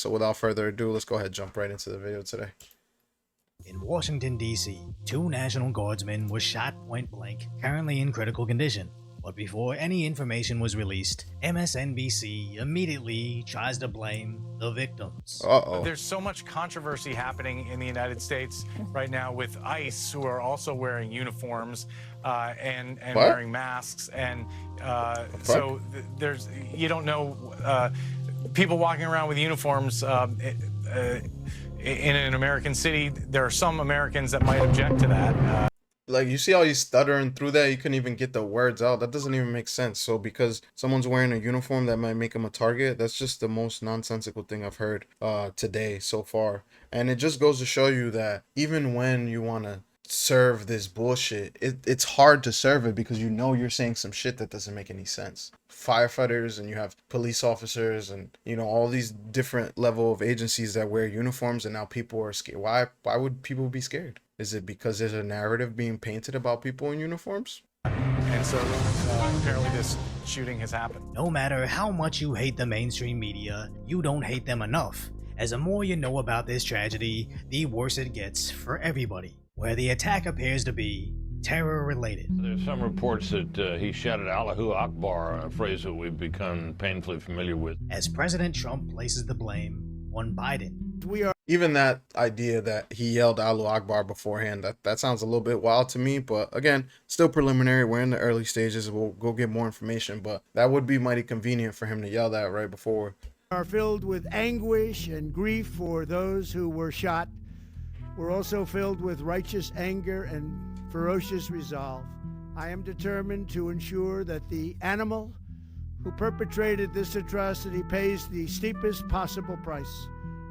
So without further ado, let's go ahead and jump right into the video today. In Washington, D.C., 2 National Guardsmen were shot point blank, currently in critical condition. But before any information was released, MSNBC immediately tries to blame the victims. There's so much controversy happening in the United States right now with ICE, who are also wearing uniforms and wearing masks. And so there's, you don't know, people walking around with uniforms in an American city. There are some Americans that might object to that. Like, you see how he's stuttering through that? You couldn't even get the words out. That doesn't even make sense. So because someone's wearing a uniform that might make him a target, that's just the most nonsensical thing I've heard today so far. And it just goes to show you that even when you want to serve this bullshit, it's hard to serve it because you know you're saying some shit that doesn't make any sense. Firefighters, and you have police officers, and you know, all these different level of agencies that wear uniforms, and now people are scared. Why would people be scared? Is it because there's a narrative being painted about people in uniforms? And so apparently this shooting has happened. No matter how much you hate the mainstream media, you don't hate them enough, as the more you know about this tragedy, the worse it gets for everybody. Where the attack appears to be terror-related. There's some reports that he shouted Allahu Akbar, a phrase that we've become painfully familiar with. As President Trump places the blame on Biden. Even that idea that he yelled Allahu Akbar beforehand, that sounds a little bit wild to me. But again, still preliminary. We're in the early stages. We'll go get more information. But that would be mighty convenient for him to yell that right before. Are filled with anguish and grief for those who were shot. We're also filled with righteous anger and ferocious resolve. I am determined to ensure that the animal who perpetrated this atrocity pays the steepest possible price.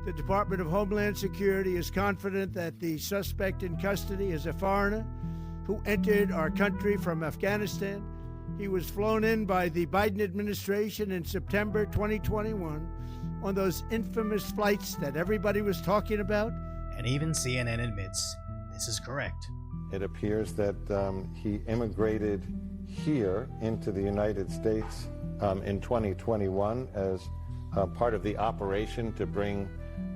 The Department of Homeland Security is confident that the suspect in custody is a foreigner who entered our country from Afghanistan. He was flown in by the Biden administration in September 2021 on those infamous flights that everybody was talking about. And even CNN admits this is correct. It appears that he immigrated here into the United States in 2021 as part of the operation to bring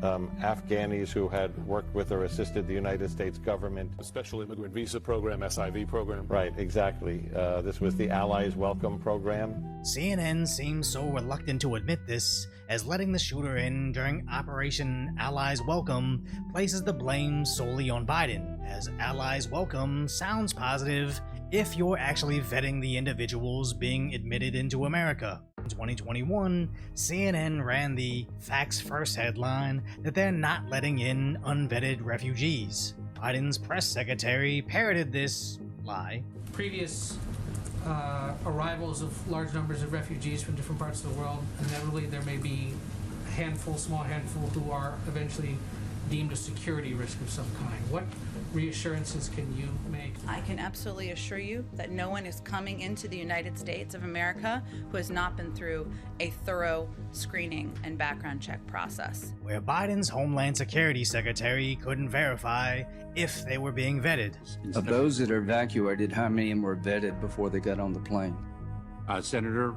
Afghanis who had worked with or assisted the United States government. A special immigrant visa program, SIV program. Right, exactly. This was the Allies Welcome program. CNN seems so reluctant to admit this, as letting the shooter in during Operation Allies Welcome places the blame solely on Biden, as Allies Welcome sounds positive if you're actually vetting the individuals being admitted into America. In 2021, CNN ran the Facts First headline that they're not letting in unvetted refugees. Biden's press secretary parroted this lie. Previous arrivals of large numbers of refugees from different parts of the world, inevitably there may be a handful, small handful, who are eventually deemed a security risk of some kind. What reassurances can you make? I can absolutely assure you that no one is coming into the United States of America who has not been through a thorough screening and background check process. Where Biden's Homeland Security Secretary couldn't verify if they were being vetted. Of those that are evacuated, how many of them were vetted before they got on the plane? Senator,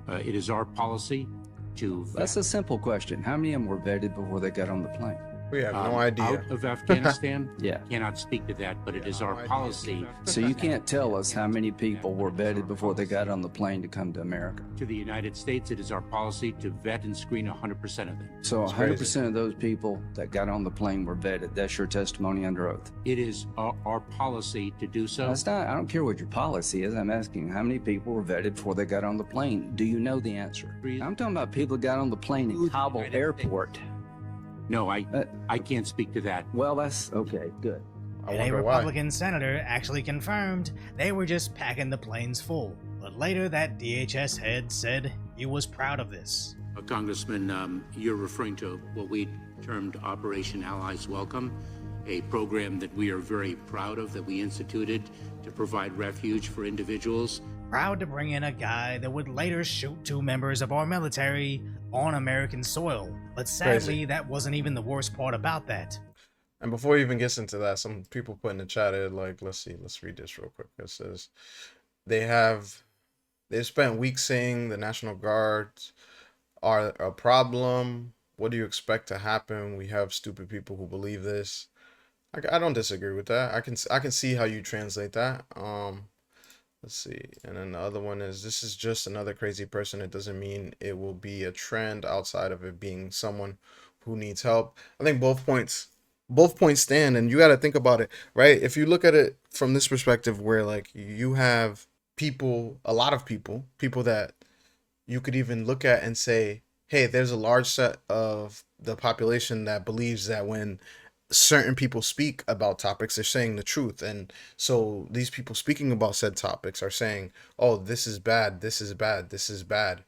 it is our policy to vet. That's a simple question. How many of them were vetted before they got on the plane? We have no idea. Out of Afghanistan? Yeah. Cannot speak to that, but it is our policy. So you can't tell us how many people were vetted before they got on the plane to come to America? To the United States, it is our policy to vet and screen 100% of them. So 100% of those people that got on the plane were vetted. That's your testimony under oath? It is our policy to do so. That's not, I don't care what your policy is. I'm asking how many people were vetted before they got on the plane. Do you know the answer? I'm talking about people that got on the plane in Kabul airport. No, I can't speak to that. Well, that's okay, good. And a Republican senator actually confirmed they were just packing the planes full. But later that DHS head said he was proud of this. Congressman, you're referring to what we termed Operation Allies Welcome, a program that we are very proud of, that we instituted to provide refuge for individuals. Proud to bring in a guy that would later shoot 2 members of our military on American soil. But sadly, that wasn't even the worst part about that. And before he even gets into that, some people put in the chat, like, let's read this real quick. It says, they've spent weeks saying the National Guards are a problem. what do you expect to happen? We have stupid people who believe this. I don't disagree with that. I can see how you translate that. Let's see. And then the other one is, this is just another crazy person. It doesn't mean it will be a trend outside of it being someone who needs help. I think both points stand, and you got to think about it, right? If you look at it from this perspective where like you have people, a lot of people that you could even look at and say, hey, there's a large set of the population that believes that when certain people speak about topics, they're saying the truth. And so these people speaking about said topics are saying, oh, this is bad, this is bad, this is bad.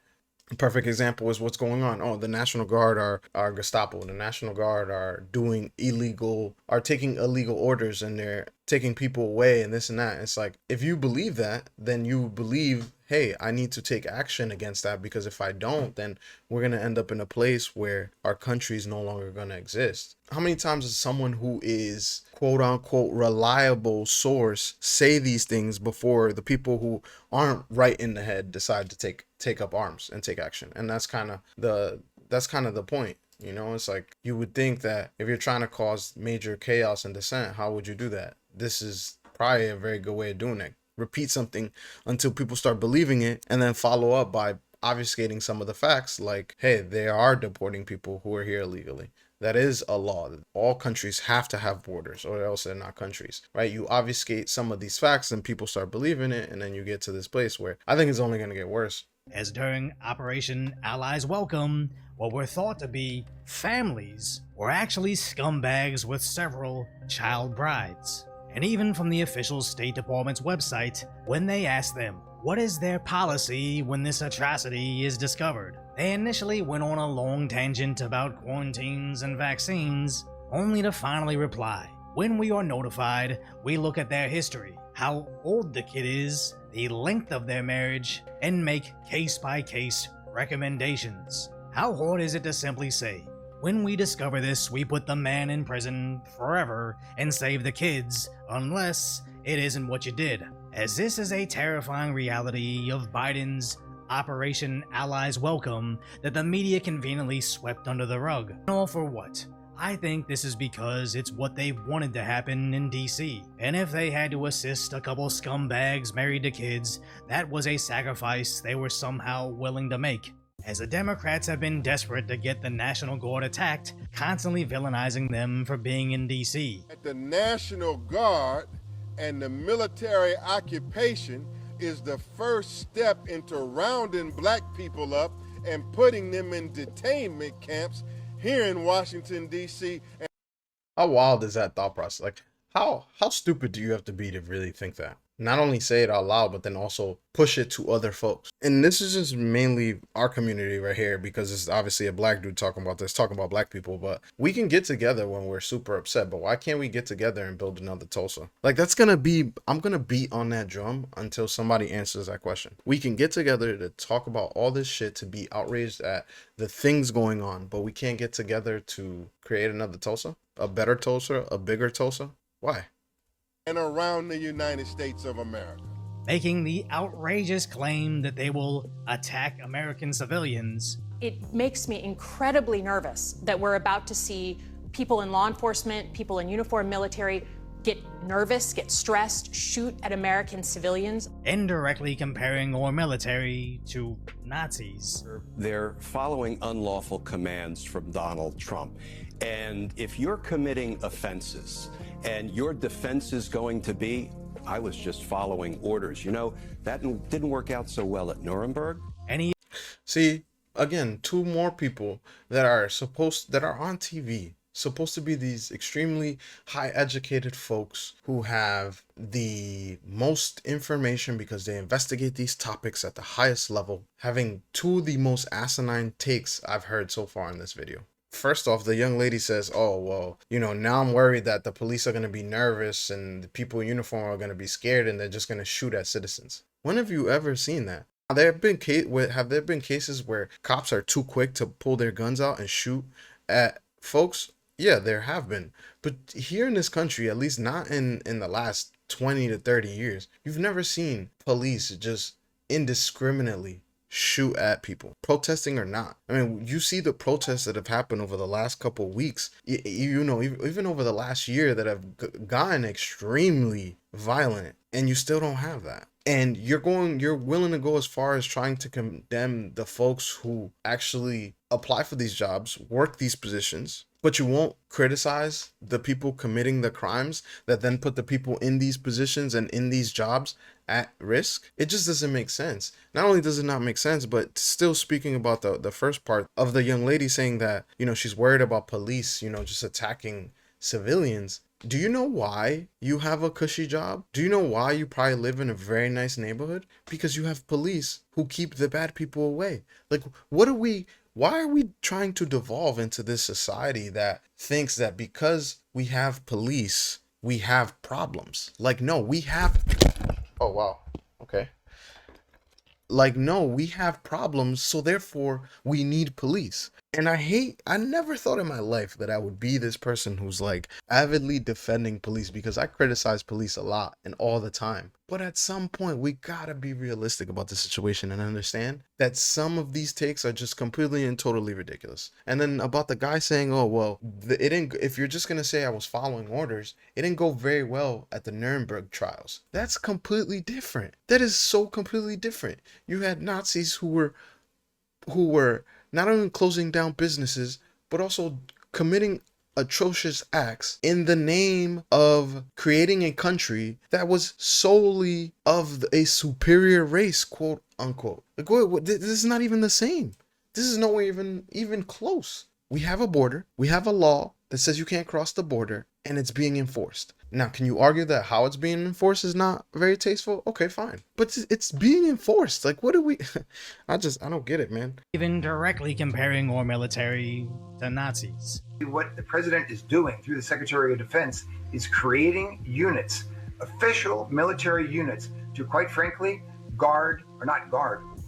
Perfect example is what's going on. Oh, the National Guard are Gestapo. The National Guard are taking illegal orders, and they're taking people away and this and that. It's like, if you believe that, then you believe, hey, I need to take action against that, because if I don't, then we're going to end up in a place where our country is no longer going to exist. How many times does someone who is quote unquote reliable source say these things before the people who aren't right in the head decide to take up arms and take action? And that's kind of the point. You know, it's like, you would think that if you're trying to cause major chaos and dissent, how would you do that? This is probably a very good way of doing it. Repeat something until people start believing it, and then follow up by obfuscating some of the facts, like, hey, they are deporting people who are here illegally. That is a law. All countries have to have borders, or else they're not countries, right? You obfuscate some of these facts and people start believing it, and then you get to this place where I think it's only going to get worse. As during Operation Allies Welcome, what were thought to be families were actually scumbags with several child brides. And even from the official State Department's website, when they asked them, what is their policy when this atrocity is discovered? They initially went on a long tangent about quarantines and vaccines, only to finally reply, when we are notified, we look at their history, how old the kid is, the length of their marriage, and make case-by-case recommendations. How hard is it to simply say, when we discover this, we put the man in prison forever and save the kids, unless it isn't what you did? As this is a terrifying reality of Biden's Operation Allies Welcome that the media conveniently swept under the rug. All for what? I think this is because it's what they wanted to happen in DC. And if they had to assist a couple scumbags married to kids, that was a sacrifice they were somehow willing to make. As the Democrats have been desperate to get the National Guard attacked, constantly villainizing them for being in DC. The National Guard and the military occupation is the first step into rounding black people up and putting them in detainment camps here in Washington, D.C. How wild is that thought process? Like, how stupid do you have to be to really think that? Not only say it out loud, but then also push it to other folks. And this is just mainly our community right here, because it's obviously a black dude talking about this, talking about black people. But we can get together when we're super upset. But why can't we get together and build another Tulsa? Like, I'm gonna beat on that drum until somebody answers that question. We can get together to talk about all this shit, to be outraged at the things going on, but we can't get together to create another Tulsa, a better Tulsa, a bigger Tulsa. Why? And around the United States of America. Making the outrageous claim that they will attack American civilians. It makes me incredibly nervous that we're about to see people in law enforcement, people in uniform military, get nervous, get stressed, shoot at American civilians. Indirectly comparing our military to Nazis. They're following unlawful commands from Donald Trump. And if you're committing offenses and your defense is going to be, I was just following orders, you know, that didn't work out so well at Nuremberg. See, again, two more people that are on TV, supposed to be these extremely high educated folks who have the most information because they investigate these topics at the highest level, having two of the most asinine takes I've heard so far in this video. First off, the young lady says, oh, well, you know, now I'm worried that the police are going to be nervous and the people in uniform are going to be scared and they're just going to shoot at citizens. When have you ever seen that? Have there been cases where cops are too quick to pull their guns out and shoot at folks? Yeah, there have been. But here in this country, at least not in the last 20 to 30 years, you've never seen police just indiscriminately shoot at people, protesting or not. I mean, you see the protests that have happened over the last couple of weeks, you know, even over the last year that have gotten extremely violent, and you still don't have that. And you're willing to go as far as trying to condemn the folks who actually apply for these jobs, work these positions, but you won't criticize the people committing the crimes that then put the people in these positions and in these jobs at risk. It just doesn't make sense. Not only does it not make sense, but still speaking about the first part of the young lady saying that, you know, she's worried about police, you know, just attacking civilians. Do you know why you have a cushy job? Do you know why you probably live in a very nice neighborhood? Because you have police who keep the bad people away. Like, why are we trying to devolve into this society that thinks that because we have police, we have problems? Like, no, we have... Oh, wow. Okay. Like, no, we have problems, so therefore we need police. And I never thought in my life that I would be this person who's like avidly defending police, because I criticize police a lot and all the time. But at some point, we gotta be realistic about the situation and understand that some of these takes are just completely and totally ridiculous. And then about the guy saying, oh, well, it didn't, if you're just gonna say I was following orders, it didn't go very well at the Nuremberg trials. That's completely different. That is so completely different. You had Nazis who were not only closing down businesses, but also committing atrocious acts in the name of creating a country that was solely of a superior race, quote unquote. Like, this is not even the same. This is nowhere even close. We have a border. We have a law that says you can't cross the border, and it's being enforced. Now, can you argue that how it's being enforced is not very tasteful? Okay, fine. But it's being enforced. Like, what do we... I don't get it, man. Even directly comparing our military to Nazis. What the president is doing through the Secretary of Defense is creating units, official military units, to quite frankly,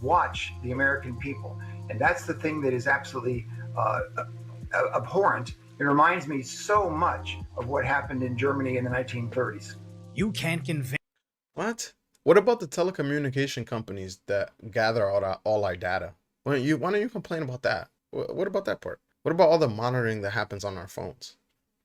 watch the American people. And that's the thing that is absolutely abhorrent. It reminds me so much of what happened in Germany in the 1930s. You can't convince... What? What about the telecommunication companies that gather all our data? Why don't you complain about that? What about that part? What about all the monitoring that happens on our phones?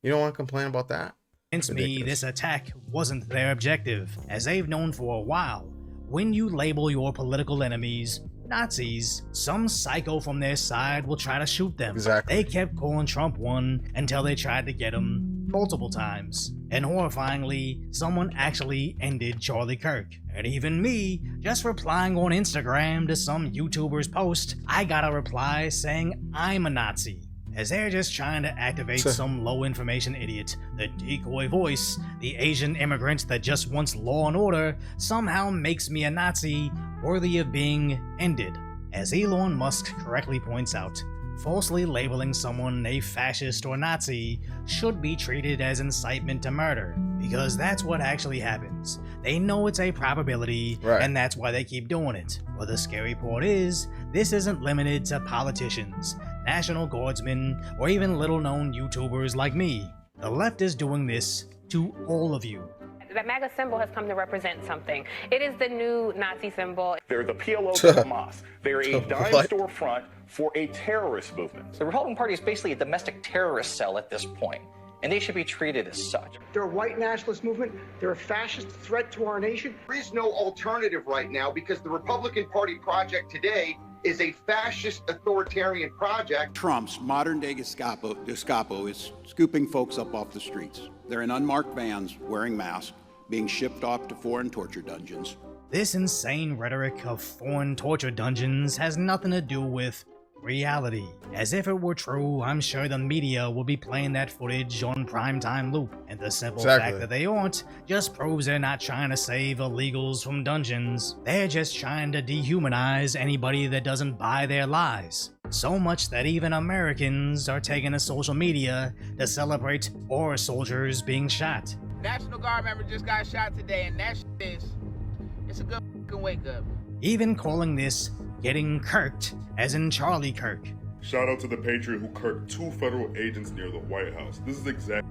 You don't want to complain about that? Convince me this attack wasn't their objective, as they've known for a while. When you label your political enemies Nazis, some psycho from their side will try to shoot them. Exactly. They kept calling Trump one until they tried to get him multiple times. And horrifyingly, someone actually ended Charlie Kirk. And even me, just replying on Instagram to some YouTuber's post, I got a reply saying I'm a Nazi. As they're just trying to activate some low information idiot, the decoy voice, the Asian immigrant that just wants law and order, somehow makes me a Nazi worthy of being ended. As Elon Musk correctly points out, falsely labeling someone a fascist or Nazi should be treated as incitement to murder, because that's what actually happens. They know it's a probability, and that's why they keep doing it. But the scary part is, this isn't limited to politicians, National Guardsmen, or even little-known YouTubers like me. The left is doing this to all of you. That MAGA symbol has come to represent something. It is the new Nazi symbol. They're the PLO to Hamas. They're a dime store front for a terrorist movement. The Republican Party is basically a domestic terrorist cell at this point, and they should be treated as such. They're a white nationalist movement. They're a fascist threat to our nation. There is no alternative right now because the Republican Party project today is a fascist authoritarian project. Trump's modern-day Gestapo is scooping folks up off the streets. They're in unmarked vans, wearing masks, being shipped off to foreign torture dungeons. This insane rhetoric of foreign torture dungeons has nothing to do with reality. As if it were true, I'm sure the media will be playing that footage on primetime loop, and the simple fact that they aren't just proves they're not trying to save illegals from dungeons. They're just trying to dehumanize anybody that doesn't buy their lies. So much that even Americans are taking to social media to celebrate our soldiers being shot. National Guard member just got shot today, and that it's a good fucking wake up. Even calling this getting kirked, as in Charlie Kirk. Shout out to the patriot who kirked 2 federal agents near the White House. This is exactly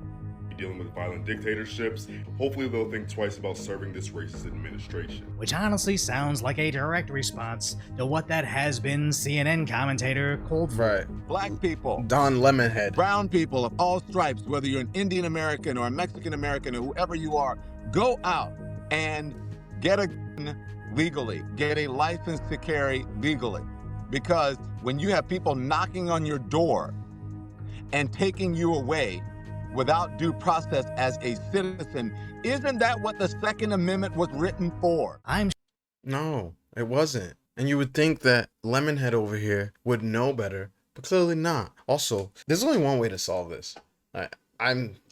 dealing with violent dictatorships. Hopefully they'll think twice about serving this racist administration. Which honestly sounds like a direct response to what that has-been CNN commentator called for. Right. Black people. Don Lemonhead. Brown people of all stripes, whether you're an Indian American or a Mexican American or whoever you are, go out and get a gun legally, get a license to carry legally. Because when you have people knocking on your door and taking you away without due process as a citizen, isn't that what the Second Amendment was written for? No, it wasn't. And you would think that Lemonhead over here would know better, but clearly not. Also, there's only one way to solve this.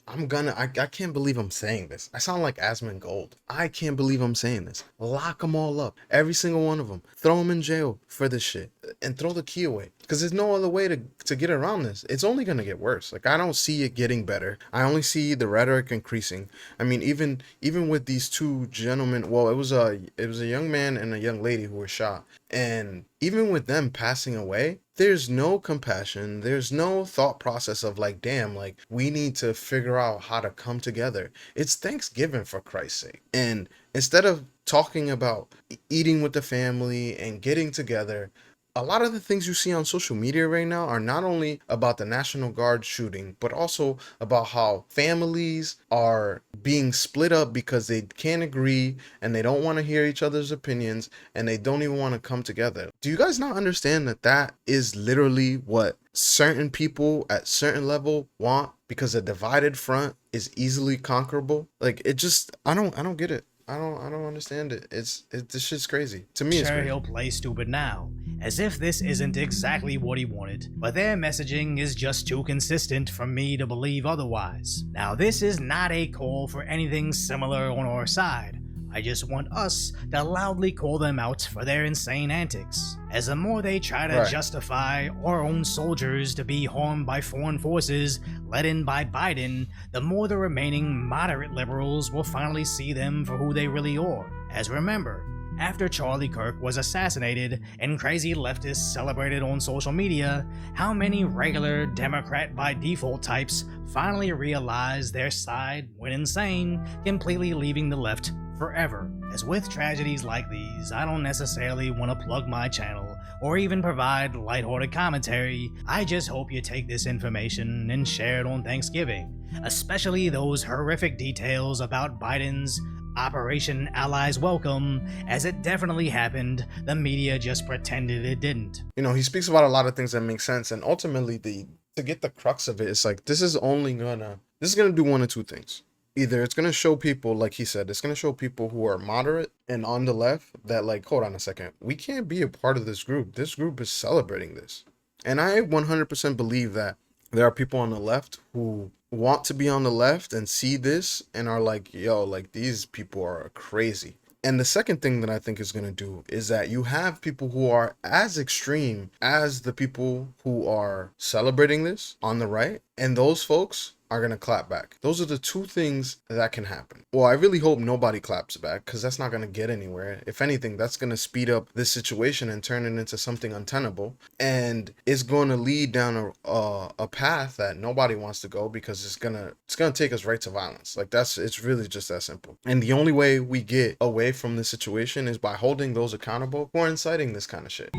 I can't believe I'm saying this. I sound like Asmund Gold. I can't believe I'm saying this. Lock them all up. Every single one of them. Throw them in jail for this shit. And throw the key away. Because there's no other way to get around this. It's only going to get worse. Like, I don't see it getting better. I only see the rhetoric increasing. I mean, even with these two gentlemen, well, it was a young man and a young lady who were shot. And even with them passing away, there's no compassion. There's no thought process of like, damn, like we need to figure out how to come together. It's Thanksgiving, for Christ's sake. And instead of talking about eating with the family and getting together, a lot of the things you see on social media right now are not only about the National Guard shooting, but also about how families are being split up because they can't agree and they don't want to hear each other's opinions and they don't even want to come together. Do you guys not understand that that is literally what certain people at certain level want? Because a divided front is easily conquerable. Like, it just, I don't get it. I don't understand it. This shit's crazy. To me, it's Sure, crazy. he'll play stupid now, as if this isn't exactly what he wanted, but their messaging is just too consistent for me to believe otherwise. Now, this is not a call for anything similar on our side. I just want us to loudly call them out for their insane antics, as the more they try to Right. justify our own soldiers to be harmed by foreign forces led in by Biden, the more the remaining moderate liberals will finally see them for who they really are. As remember, after Charlie Kirk was assassinated and crazy leftists celebrated on social media, how many regular Democrat by default types finally realized their side went insane, completely leaving the left forever. As with tragedies like these, I don't necessarily want to plug my channel or even provide lighthearted commentary. I just hope you take this information and share it on Thanksgiving, especially those horrific details about Biden's Operation Allies Welcome, as it definitely happened. The media just pretended it didn't. You know, he speaks about a lot of things that make sense, and ultimately to get the crux of it, it's like this is gonna do one of two things. Either it's gonna show people, like he said, it's gonna show people who are moderate and on the left that, like, hold on a second, we can't be a part of this group. This group is celebrating this. And I 100% believe that there are people on the left who want to be on the left and see this and are like, yo, like, these people are crazy. And the second thing that I think is going to do is that you have people who are as extreme as the people who are celebrating this on the right, and those folks are going to clap back. Those are the two things that can happen. Well, I really hope nobody claps back, because that's not going to get anywhere. If anything, that's going to speed up this situation and turn it into something untenable, and it's going to lead down a path that nobody wants to go, because it's going to take us right to violence. Like, it's really just that simple. And the only way we get away from this situation is by holding those accountable who are inciting this kind of shit.